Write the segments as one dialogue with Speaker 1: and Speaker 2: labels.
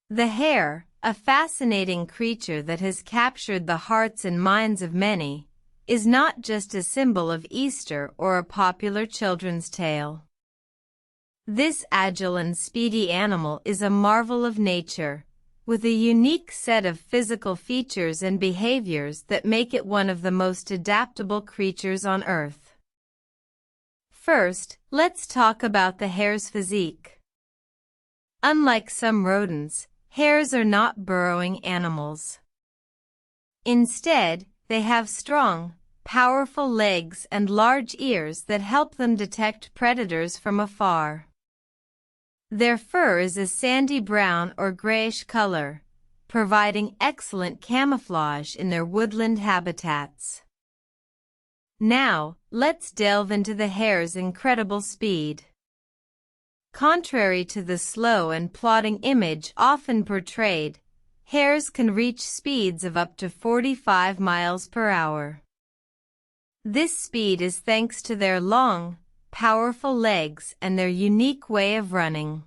Speaker 1: The hare, a fascinating creature that has captured the hearts and minds of many, is not just a symbol of Easter or a popular children's tale. This agile and speedy animal is a marvel of nature, with a unique set of physical features and behaviors that make it one of the most adaptable creatures on Earth. First, let's talk about the hare's physique. Unlike some rodents, hares are not burrowing animals. Instead, they have strong, powerful legs and large ears that help them detect predators from afar. Their fur is a sandy brown or greyish color, providing excellent camouflage in their woodland habitats. Now, let's delve into the hare's incredible speed. Contrary to the slow and plodding image often portrayed, hares can reach speeds of up to 45 miles per hour. This speed is thanks to their long, powerful legs and their unique way of running.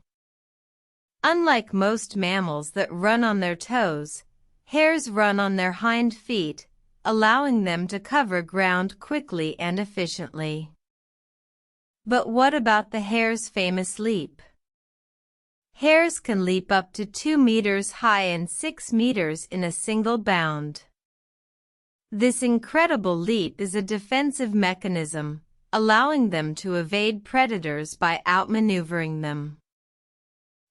Speaker 1: Unlike most mammals that run on their toes, hares run on their hind feet, allowing them to cover ground quickly and efficiently. But what about the hare's famous leap? Hares can leap up to 2 meters high and 6 meters in a single bound. This incredible leap is a defensive mechanism, allowing them to evade predators by outmaneuvering them.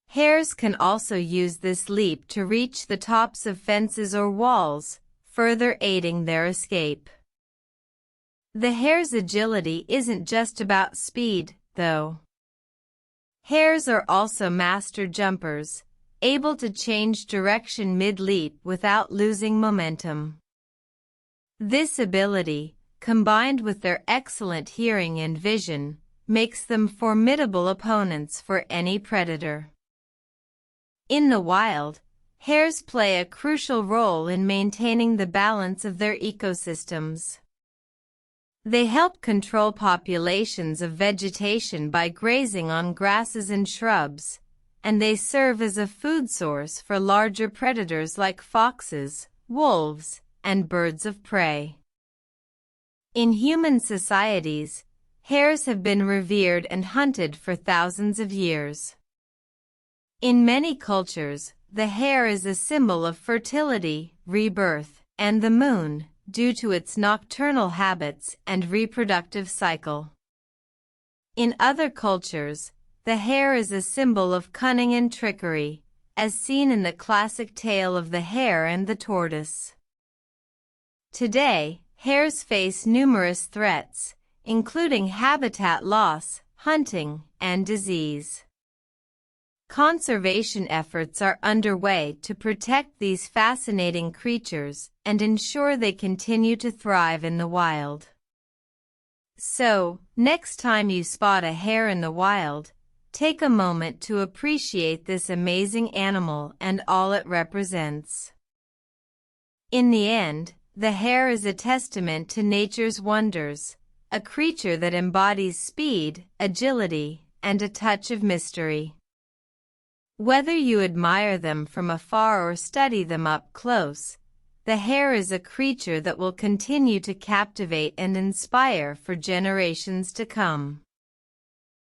Speaker 1: Hares can also use this leap to reach the tops of fences or walls, further aiding their escape. The hare's agility isn't just about speed, though. Hares are also master jumpers, able to change direction mid-leap without losing momentum. This ability, combined with their excellent hearing and vision, makes them formidable opponents for any predator. In the wild, hares play a crucial role in maintaining the balance of their ecosystems. They help control populations of vegetation by grazing on grasses and shrubs, and they serve as a food source for larger predators like foxes, wolves, and birds of prey. In human societies, hares have been revered and hunted for thousands of years. In many cultures, the hare is a symbol of fertility, rebirth, and the moon, due to its nocturnal habits and reproductive cycle. In other cultures, the hare is a symbol of cunning and trickery, as seen in the classic tale of the hare and the tortoise. Today, hares face numerous threats, including habitat loss, hunting, and disease. Conservation efforts are underway to protect these fascinating creatures and ensure they continue to thrive in the wild. So, next time you spot a hare in the wild, take a moment to appreciate this amazing animal and all it represents. In the end, the hare is a testament to nature's wonders, a creature that embodies speed, agility, and a touch of mystery. Whether you admire them from afar or study them up close, the hare is a creature that will continue to captivate and inspire for generations to come.